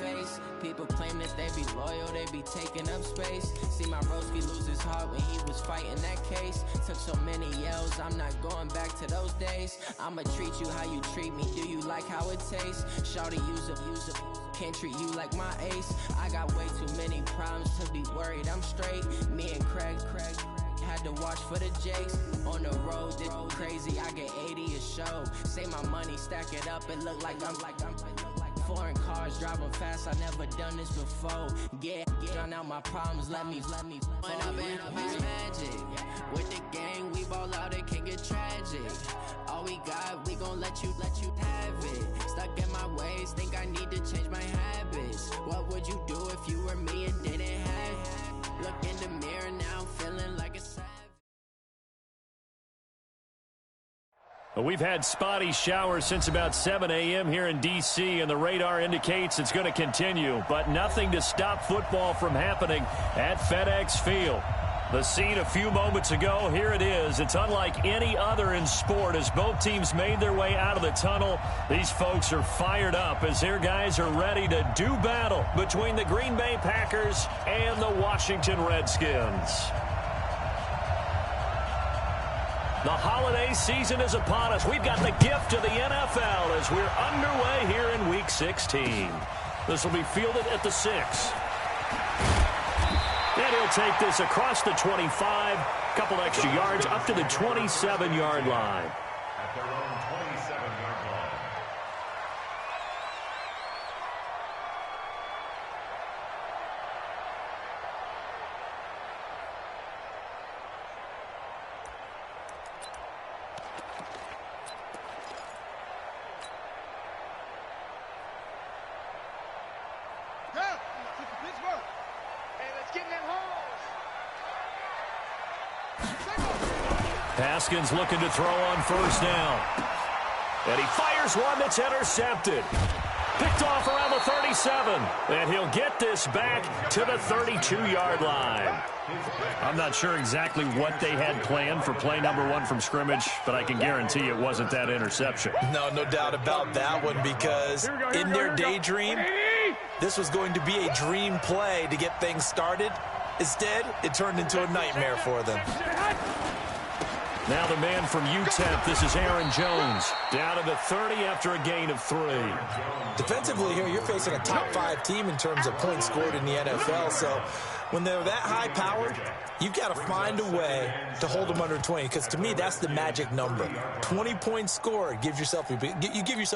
face. People claim that they be loyal, they be taking up space. See my broski lose his heart when he was fighting that case. Took so many L's, I'm not going back to those days. I'ma treat you how you treat me, do you like how it tastes? Shawty use up, can't treat you like my ace. I got way too many problems to be worried, I'm straight. Me and Craig had to watch for the Jakes. On the road, this crazy, I get 80 a show. Say my money, stack it up, it look like I'm foreign cars, driving fast, I never done this before. Get out my problems, let me when I been up is magic. With the gang, we ball out, it can get tragic. All we got, we gon' let you have it. Stuck in my ways, think I need to change my habits. What would you do if you were me and didn't have it? Look in the mirror now, I'm feeling like a savage. We've had spotty showers since about 7 a.m. here in D.C., and the radar indicates it's going to continue, but nothing to stop football from happening at FedEx Field. The scene a few moments ago, here it is. It's unlike any other in sport as both teams made their way out of the tunnel. These folks are fired up as their guys are ready to do battle between the Green Bay Packers and the Washington Redskins. The holiday season is upon us. We've got the gift of the NFL as we're underway here in Week 16. This will be fielded at the 6. And he'll take this across the 25, couple extra yards up to the 27-yard line. At their own 27-yard line. Haskins looking to throw on first down. And he fires one that's intercepted. Picked off around the 37. And he'll get this back to the 32-yard line. I'm not sure exactly what they had planned for play number 1 from scrimmage, but I can guarantee it wasn't that interception. No doubt about that one, because in their daydream, this was going to be a dream play to get things started. Instead, it turned into a nightmare for them. Now the man from UTEP, this is Aaron Jones, down to the 30 after a gain of 3. Defensively here, you're facing a top-5 team in terms of points scored in the NFL, so when they're that high-powered, you've got to find a way to hold them under 20, because to me, that's the magic number. 20 points scored, you give yourself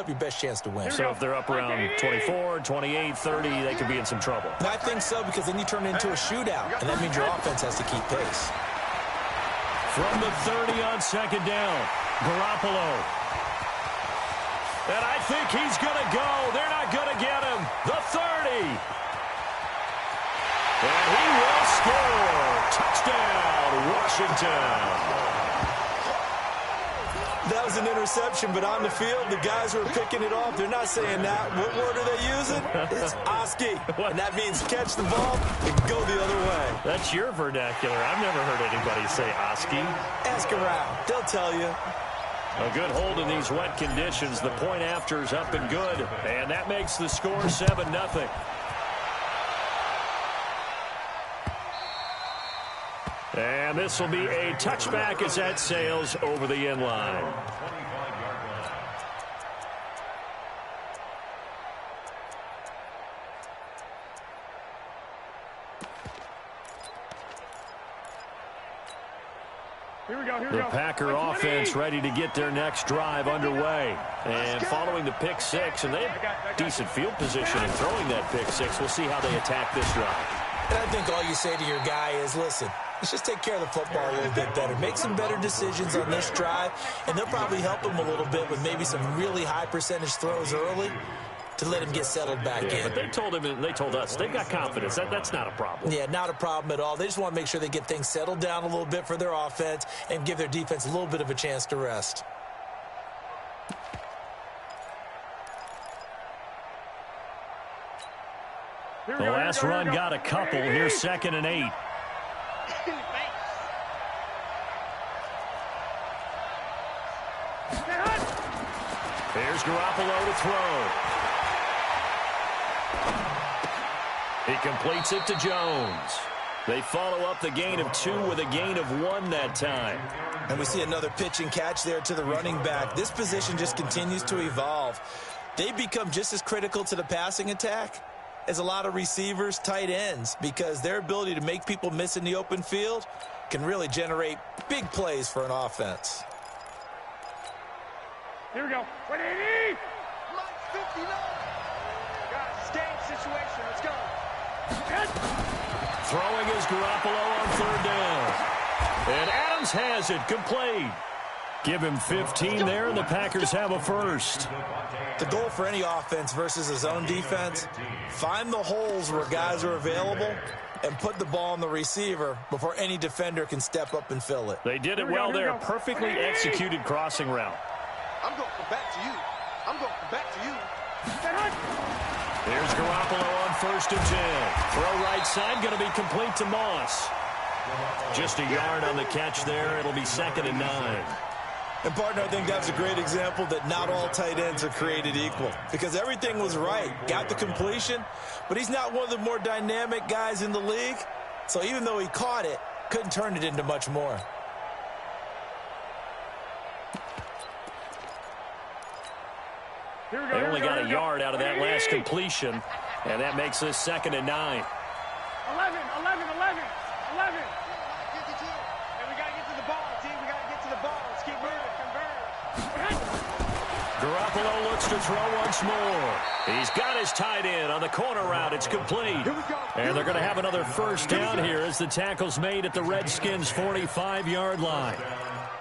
your best chance to win. So if they're up around 24, 28, 30, they could be in some trouble. I think so, because then you turn it into a shootout, and that means your offense has to keep pace. From the 30 on second down, Garoppolo. And I think he's going to go. They're not going to get him. The 30. And he will score. Touchdown, Washington. That was an interception, but on the field, the guys who are picking it off, they're not saying that. What word are they using? It's Oski. And that means catch the ball and go the other way. That's your vernacular. I've never heard anybody say Oski. Ask around. They'll tell you. A good hold in these wet conditions. The point after is up and good. And that makes the score 7-0. And this will be a touchback as that sails over the end line. The Packer offense ready to get their next drive underway. And following the pick 6, and they have decent field position in throwing that pick 6. We'll see how they attack this drive. And I think all you say to your guy is, listen, let's just take care of the football a little bit better. Make some better decisions on this drive, and they'll probably help him a little bit with maybe some really high percentage throws early to let him get settled back in. But they told him, and they told us, they've got confidence. That's not a problem. Yeah, not a problem at all. They just want to make sure they get things settled down a little bit for their offense and give their defense a little bit of a chance to rest. The last run got a couple. Here's 2nd and 8. Here's Garoppolo to throw. He completes it to Jones. They follow up the gain of 2 with a gain of 1 that time. And we see another pitch and catch there to the running back. This position just continues to evolve. They become just as critical to the passing attack as a lot of receivers, tight ends, because their ability to make people miss in the open field can really generate big plays for an offense. Here we go. 180! 59! Guys, game situation. Let's go. Throwing is Garoppolo on 3rd down. And Adams has it, complete. Give him 15 there, and the Packers have a first. The goal for any offense versus a zone defense, find the holes where guys are available and put the ball on the receiver before any defender can step up and fill it. They did it well there. Perfectly executed crossing route. I'm going to come back to you. I'm going to come back to you. Here's Garoppolo on 1st and 10. Throw right side, going to be complete to Moss. Just a yard on the catch there. It'll be 2nd and 9. And, partner, I think that's a great example that not all tight ends are created equal, because everything was right. Got the completion, but he's not one of the more dynamic guys in the league. So even though he caught it, couldn't turn it into much more. They only got a yard out of that last completion, and that makes this 2nd and 9. 11. And we got to get to the ball, team. We got to get to the ball. Let's keep moving. Garoppolo looks to throw once more. He's got his tight end on the corner route. It's complete. And they're going to have another first down here as the tackle's made at the Redskins' 45-yard line.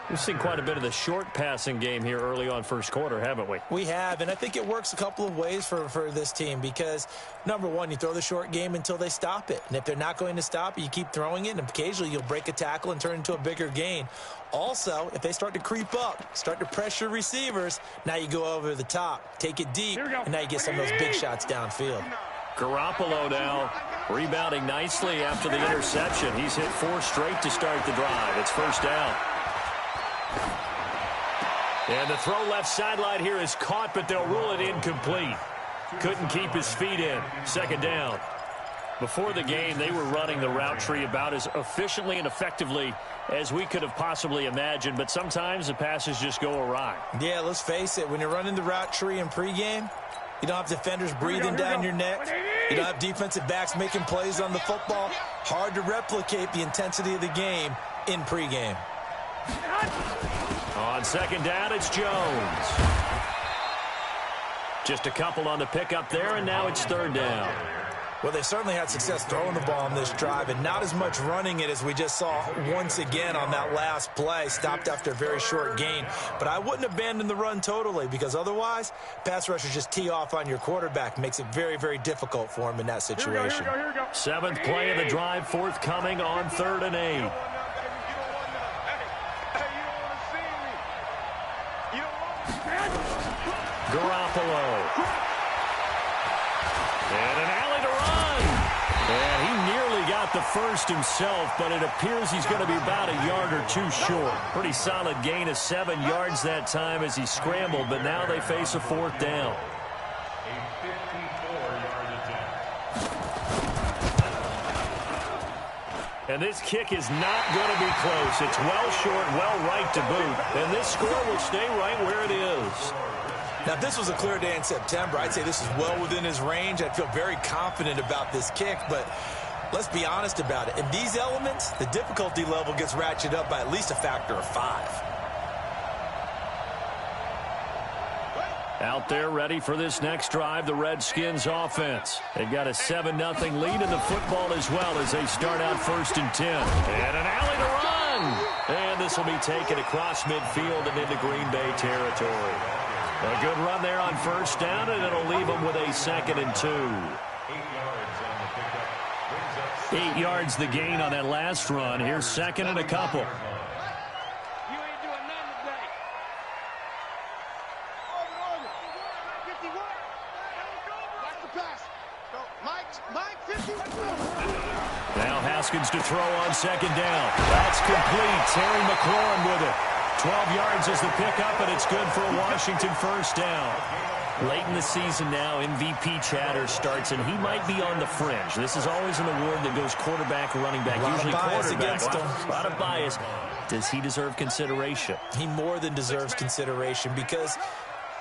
We've seen quite a bit of the short passing game here early on first quarter, haven't we? We have, and I think it works a couple of ways for this team because, number one, you throw the short game until they stop it. And if they're not going to stop it, you keep throwing it, and occasionally you'll break a tackle and turn into a bigger gain. Also, if they start to creep up, start to pressure receivers, now you go over the top, take it deep, and now you get some of those big shots downfield. Garoppolo now rebounding nicely after the interception. He's hit 4 straight to start the drive. It's first down. And the throw left sideline here is caught, but they'll rule it incomplete. Couldn't keep his feet in. 2nd down. Before the game, they were running the route tree about as efficiently and effectively as we could have possibly imagined, but sometimes the passes just go awry. Yeah, let's face it. When you're running the route tree in pregame, you don't have defenders breathing down your neck. You don't have defensive backs making plays on the football. Hard to replicate the intensity of the game in pregame. On 2nd down, it's Jones. Just a couple on the pickup there, and now it's 3rd down. Well, they certainly had success throwing the ball on this drive, and not as much running it as we just saw once again on that last play. Stopped after a very short gain. But I wouldn't abandon the run totally, because otherwise, pass rushers just tee off on your quarterback. Makes it very, very difficult for him in that situation. Here we go. 7th play of the drive, forthcoming on 3rd and 8. Garoppolo. And an alley to run. And he nearly got the first himself, but it appears he's going to be about a yard or 2 short. Pretty solid gain of 7 yards that time as he scrambled, but now they face a 4th down. And this kick is not going to be close. It's well short, well right to boot. And this score will stay right where it is. Now, if this was a clear day in September, I'd say this is well within his range. I'd feel very confident about this kick, but let's be honest about it. In these elements, the difficulty level gets ratcheted up by at least a factor of 5. Out there ready for this next drive, the Redskins offense. They've got a 7-0 lead in the football as well as they start out 1st and 10. And an alley to run. And this will be taken across midfield and into Green Bay territory. A good run there on 1st down, and it'll leave them with a 2nd and 2. 8 yards the gain on that last run. Here's 2nd and a couple. You ain't doing nothing today. Over. 51. Watch the pass. Mike, 51. Now Haskins to throw on 2nd down. That's complete. Terry McLaurin with it. 12 yards is the pickup, and it's good for a Washington 1st down. Late in the season now, MVP chatter starts, and he might be on the fringe. This is always an award that goes quarterback or running back, usually quarterback. A lot of bias. Does he deserve consideration? He more than deserves consideration because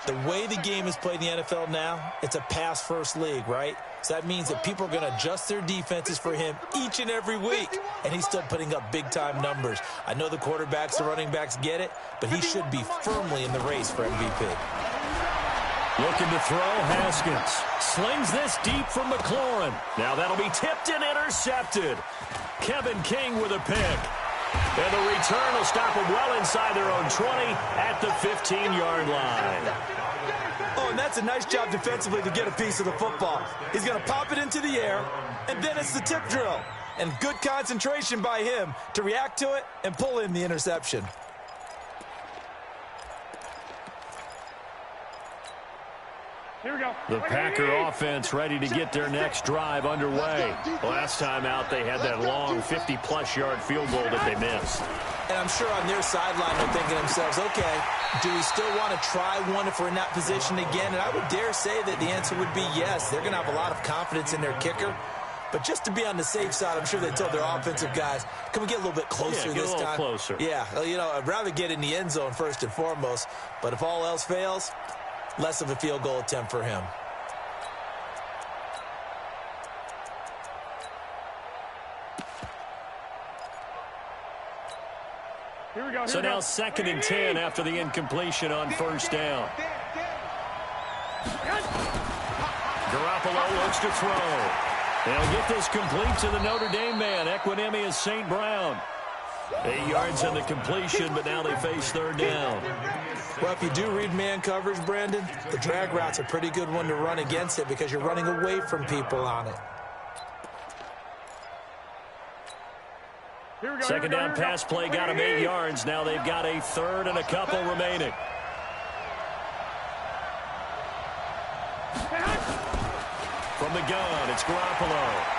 the way the game is played in the NFL now, it's a pass-first league, right? So that means that people are going to adjust their defenses for him each and every week, and he's still putting up big-time numbers. I know the quarterbacks, the running backs get it, but he should be firmly in the race for MVP. Looking to throw, Haskins. Slings this deep from McLaurin. Now that'll be tipped and intercepted. Kevin King with a pick. And the return will stop them well inside their own 20 at the 15-yard line. Oh, and that's a nice job defensively to get a piece of the football. He's going to pop it into the air, and then it's the tip drill. And good concentration by him to react to it and pull in the interception. Here we go. The Packer offense ready to get their next drive underway. Last time out, they had that long 50-plus yard field goal that they missed. And I'm sure on their sideline they're thinking to themselves, okay, do we still want to try one if we're in that position again? And I would dare say that the answer would be yes. They're going to have a lot of confidence in their kicker. But just to be on the safe side, I'm sure they told their offensive guys, can we get a little bit closer this time? Closer. Yeah, you know, I'd rather get in the end zone first and foremost. But if all else fails, less of a field goal attempt for him. Here we go. So now 2nd and 10 after the incompletion on first down. Garoppolo looks to throw. They'll get this complete to the Notre Dame man, Equinemius St. Brown. 8 yards on the completion, but now they face third down. Well, if you do read man coverage, Brandon, the drag route's a pretty good one to run against it because you're running away from people on it. Second down pass play got them 8 yards. Now they've got a third and a couple remaining. From the gun, it's Garoppolo.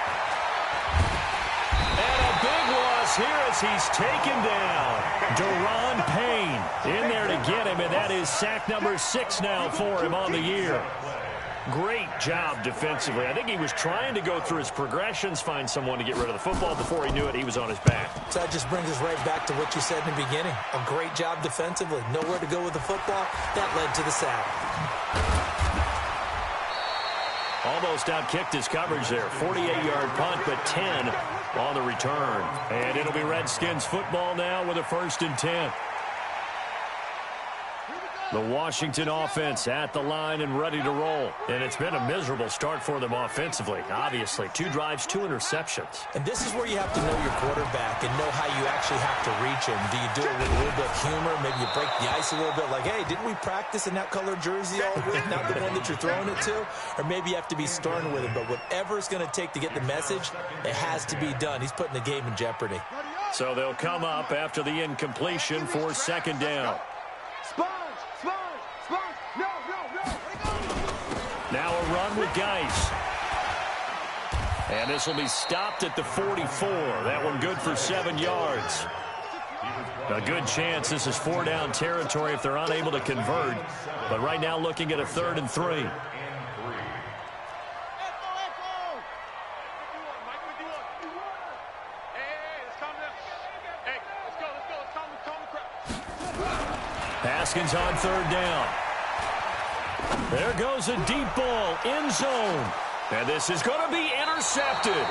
And a big loss here as he's taken down. Deron Payne in there to get him, and that is sack number 6 now for him on the year. Great job defensively. I think he was trying to go through his progressions, find someone to get rid of the football. Before he knew it, he was on his back. So that just brings us right back to what you said in the beginning. A great job defensively. Nowhere to go with the football. That led to the sack. Almost outkicked his coverage there. 48-yard punt, but 10 on the return. And it'll be Redskins football now with a 1st and 10. The Washington offense at the line and ready to roll. And it's been a miserable start for them offensively, obviously. 2 drives, 2 interceptions. And this is where you have to know your quarterback and know how you actually have to reach him. Do you do it with a little bit of humor? Maybe you break the ice a little bit like, hey, didn't we practice in that color jersey all week? Not the one that you're throwing it to? Or maybe you have to be stern with him. But whatever it's going to take to get the message, it has to be done. He's putting the game in jeopardy. So they'll come up after the incompletion for 2nd down. Now a run with Geis. And this will be stopped at the 44. That one good for 7 yards. A good chance this is 4-down territory if they're unable to convert. But right now looking at a 3rd and 3. Haskins on 3rd down. There goes a deep ball, end zone. And this is going to be intercepted.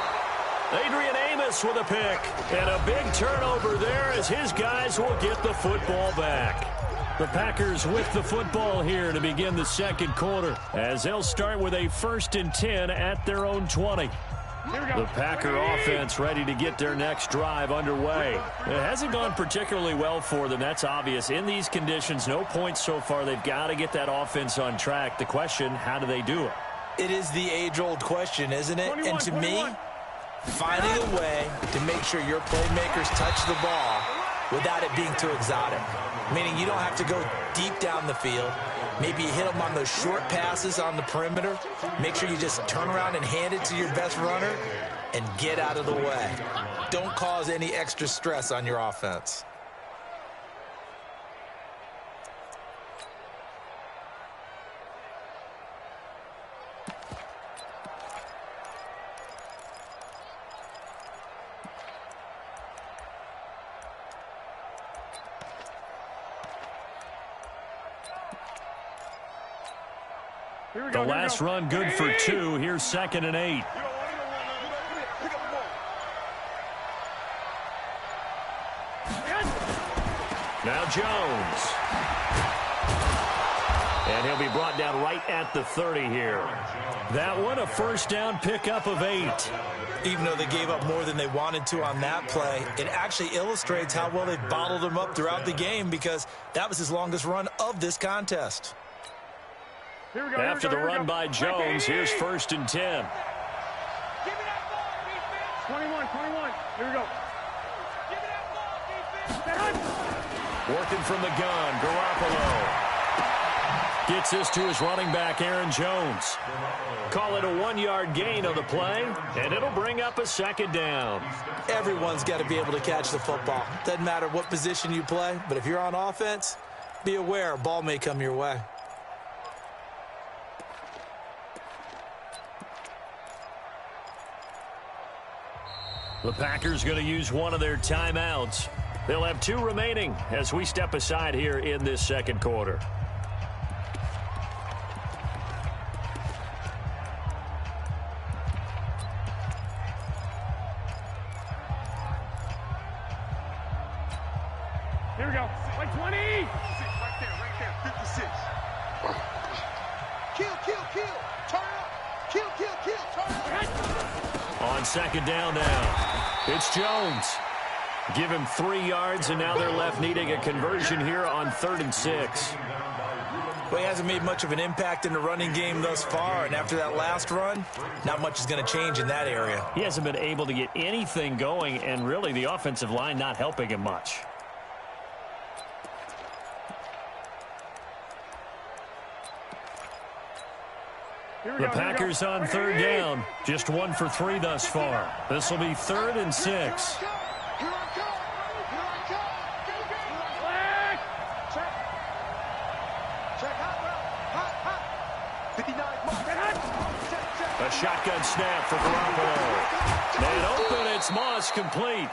Adrian Amos with a pick. And a big turnover there as his guys will get the football back. The Packers with the football here to begin the 2nd quarter, as they'll start with a 1st and 10 at their own 20. The Packer offense ready to get their next drive underway. It hasn't gone particularly well for them. That's obvious. In these conditions, no points so far. They've got to get that offense on track. The question, how do they do it? It is the age-old question, isn't it? And to me, finding a way to make sure your playmakers touch the ball without it being too exotic. Meaning you don't have to go deep down the field. Maybe you hit them on those short passes on the perimeter. Make sure you just turn around and hand it to your best runner and get out of the way. Don't cause any extra stress on your offense. The last run good for 2. Here's 2nd and 8. Now Jones. And he'll be brought down right at the 30 here. That one a first down pickup of 8. Even though they gave up more than they wanted to on that play, it actually illustrates how well they bottled him up throughout the game, because that was his longest run of this contest. After the run by Jones, here's 1st and 10. Give me that ball, defense. 21. Here we go. Give me that ball, defense. Working from the gun, Garoppolo. Gets this to his running back, Aaron Jones. Call it a 1-yard gain on the play, and it'll bring up a 2nd down. Everyone's got to be able to catch the football. Doesn't matter what position you play, but if you're on offense, be aware a ball may come your way. The Packers going to use one of their timeouts. They'll have 2 remaining as we step aside here in this 2nd quarter. Here we go. Like 20. Right there. 56. Kill. Turn up. Kill. Turn up. On 2nd down now, it's Jones. Give him 3 yards, and now they're left needing a conversion here on 3rd and 6. Well, he hasn't made much of an impact in the running game thus far, and after that last run, not much is going to change in that area. He hasn't been able to get anything going, and really the offensive line not helping him much. The Packers on 3rd down. Just 1 for 3 thus far. This will be 3rd and 6. A shotgun snap for Garoppolo. And open, it's Moss, complete.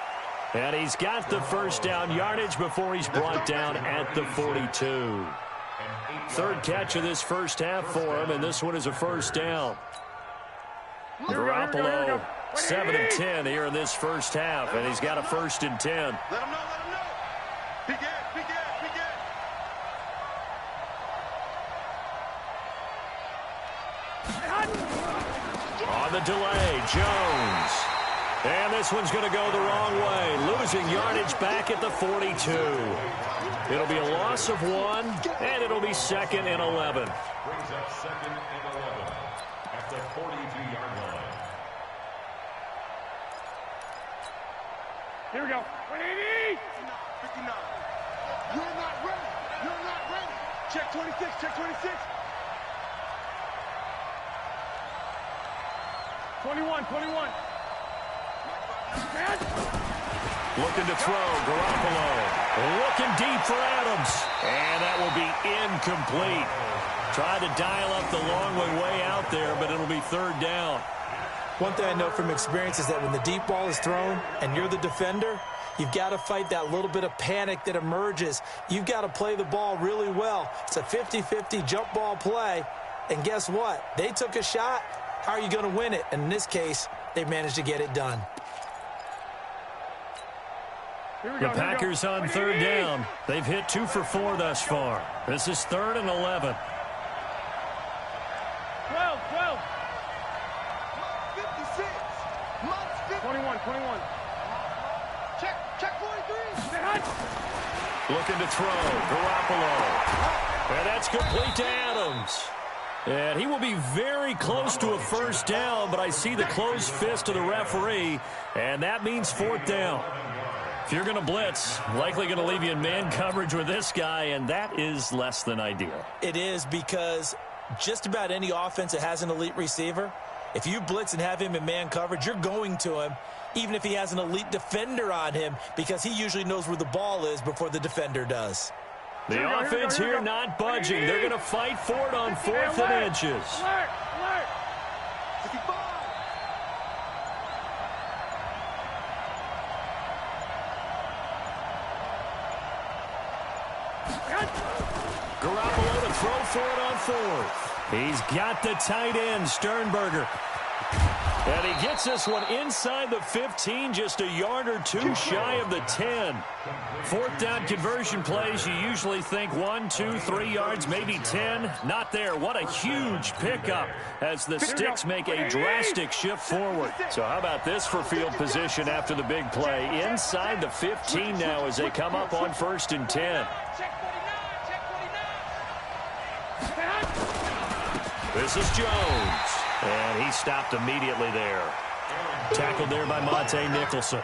And he's got the first down yardage before he's brought down at the 42. 3rd catch of this first half for him, and this one is a first down. Garoppolo, 7 of 10 here in this first half, and he's got a 1st and 10. Let him know. Big Ed. On the delay, Jones. And this one's going to go the wrong way, losing yardage back at the 42. It'll be a loss of 1, and it'll be 2nd and 11. Brings up 2nd and 11 at the 42-yard line. Here we go. 180. 59. You're not ready. Check 26. 21. Looking to throw, Garoppolo. Looking deep for Adams. And that will be incomplete. Tried to dial up the long way out there, but it'll be 3rd down. One thing I know from experience is that when the deep ball is thrown and you're the defender, you've got to fight that little bit of panic that emerges. You've got to play the ball really well. It's a 50-50 jump ball play. And guess what? They took a shot. How are you going to win it? And in this case, they managed to get it done. The Packers on 3rd down. They've hit 2 for 4 thus far. This is 3rd and 11. 12. 56. 21. Check 43. Looking to throw, Garoppolo. And that's complete to Adams. And he will be very close to a first down, but I see the closed fist of the referee, and that means 4th down. If you're going to blitz, likely going to leave you in man coverage with this guy, and that is less than ideal. It is, because just about any offense that has an elite receiver, if you blitz and have him in man coverage, you're going to him, even if he has an elite defender on him, because he usually knows where the ball is before the defender does. The offense here not budging. They're going to fight for it on 4th and inches. Alert! Alert! 55! Garoppolo to throw for it on 4th. He's got the tight end, Sternberger. And he gets this one inside the 15, just a yard or two shy of the 10. 4th down conversion plays, you usually think 1, 2, 3 yards, maybe 10. Not there. What a huge pickup as the Sticks make a drastic shift forward. So how about this for field position after the big play? Inside the 15 now as they come up on 1st and 10. This is Jones. And he stopped immediately there. Tackled there by Monte Nicholson.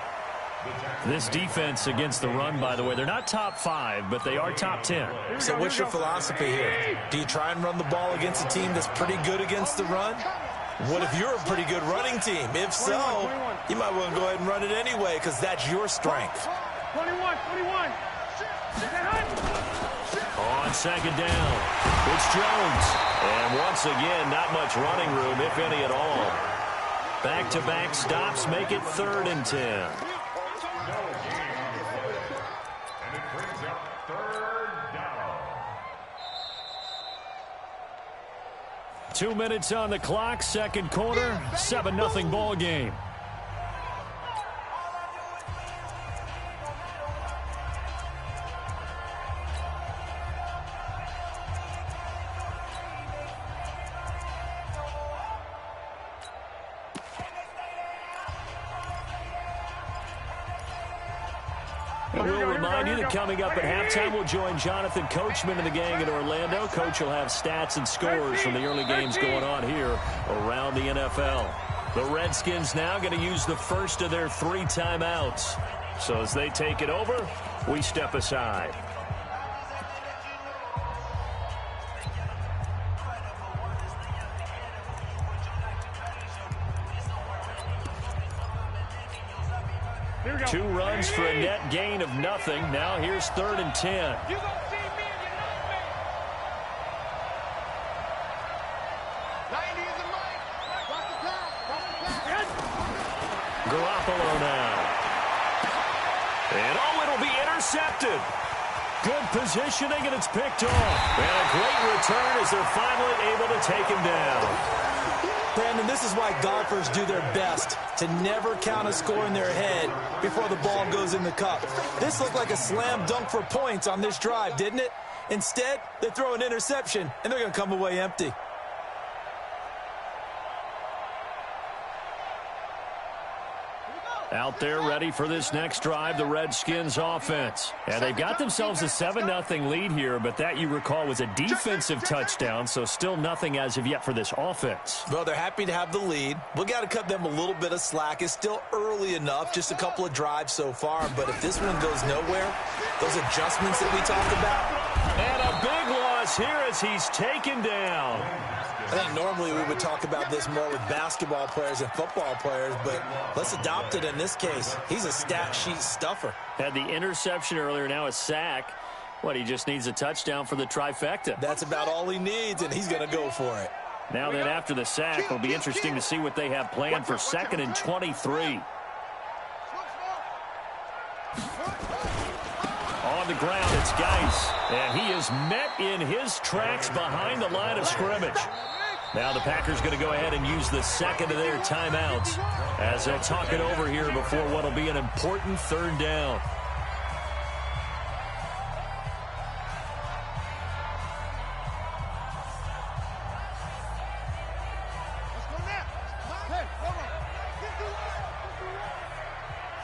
This defense against the run, by the way, they're not top 5, but they are top 10. So what's your philosophy here? Do you try and run the ball against a team that's pretty good against the run? What if you're a pretty good running team? If so, you might want to go ahead and run it anyway because that's your strength. 21. On 2nd down, it's Jones. And once again, not much running room, if any at all. Back-to-back stops make it 3rd and 10. And it brings up 3rd down. 2 minutes on the clock, 2nd quarter, 7-0 ball game. We'll remind you that coming up at halftime, we'll join Jonathan Coachman and the gang in Orlando. Coach will have stats and scores from the early games going on here around the NFL. The Redskins now going to use the first of their 3 timeouts. So as they take it over, we step aside. Two runs for a net gain of nothing. Now here's 3rd and 10. You gonna see me and you know me. 90 is the mic. Watch the pass. Garoppolo now. And it'll be intercepted. Good positioning, and it's picked off. And a great return as they're finally able to take him down. Brandon, this is why golfers do their best to never count a score in their head before the ball goes in the cup. This looked like a slam dunk for points on this drive, didn't it? Instead, they throw an interception, and they're going to come away empty. Out there ready for this next drive, the Redskins offense. And they've got themselves a 7-0 lead here, but that, you recall, was a defensive touchdown, so still nothing as of yet for this offense. Well, they're happy to have the lead. We got to cut them a little bit of slack. It's still early enough, just a couple of drives so far, but if this one goes nowhere, those adjustments that we talked about. And a big loss here as he's taken down. I think normally we would talk about this more with basketball players and football players, but let's adopt it in this case. He's a stat sheet stuffer. Had the interception earlier, now a sack. What, he just needs a touchdown for the trifecta. That's about all he needs, and he's going to go for it. Now then, after the sack, it'll be interesting to see what they have planned for 2nd and 23. On the ground, it's Geis, and he is met in his tracks behind the line of scrimmage. Now the Packers going to go ahead and use the 2nd of their timeouts as they'll talk it over here before what will be an important 3rd down.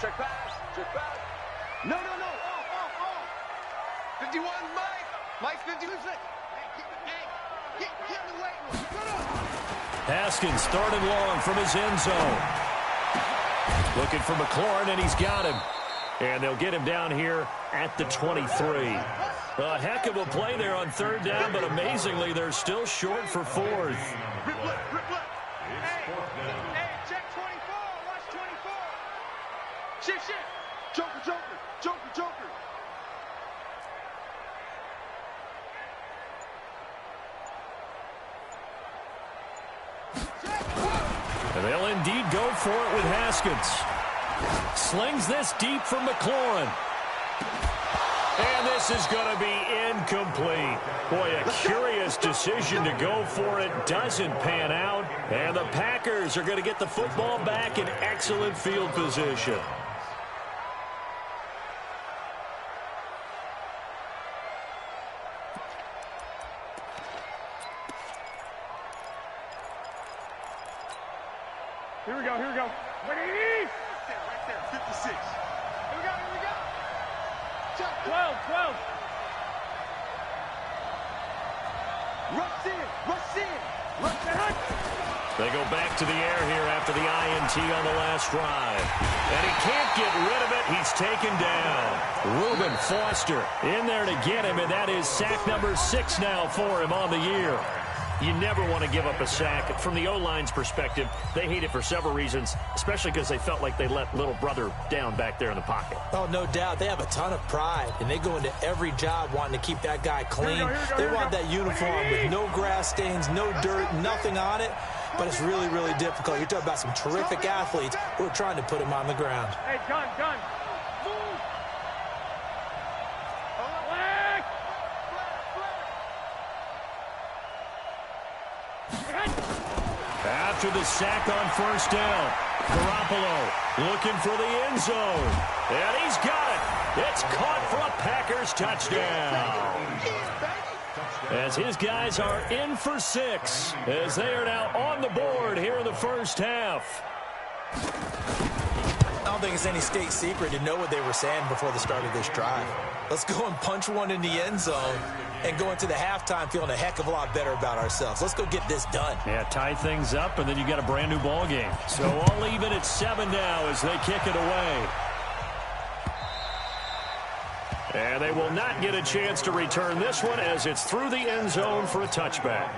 Check pass. Check back. No. Off. 51, Mike. Mike's 52. Get in the way. Haskins, 3rd and long from his end zone. Looking for McLaurin, and he's got him. And they'll get him down here at the 23. A heck of a play there on 3rd down, but amazingly, they're still short for 4th. Hey, check 24. Watch 24. Shit. Joker. indeed go for it with Haskins. Slings this deep from McLaurin. And this is going to be incomplete. Boy, a curious decision to go for it. Doesn't pan out. And the Packers are going to get the football back in excellent field position. Here we go, here we go. Ready? Right there, 56. Here we go, here we go. 12, 12. Rush in, rush in. Rush and hunt. They go back to the air here after the INT on the last drive. And he can't get rid of it. He's taken down. Reuben Foster in there to get him, and that is sack number 6 now for him on the year. You never want to give up a sack. From the O-line's perspective, they hate it for several reasons, especially because they felt like they let little brother down back there in the pocket. Oh, no doubt. They have a ton of pride, and they go into every job wanting to keep that guy clean. They want that uniform with no grass stains, no dirt, nothing on it. But it's really, really difficult. You're talking about some terrific athletes who are trying to put him on the ground. Hey, gun. Move. Flag. After the sack on first down, Garoppolo looking for the end zone. And he's got it. It's caught for a Packers touchdown. As his guys are in for 6, as they are now on the board here in the first half. I don't think it's any state secret to know what they were saying before the start of this drive. Let's go and punch one in the end zone and go into the halftime feeling a heck of a lot better about ourselves. Let's go get this done. Yeah, tie things up, and then you got a brand new ball game. So all even at 7 now as they kick it away. And they will not get a chance to return this one as it's through the end zone for a touchback.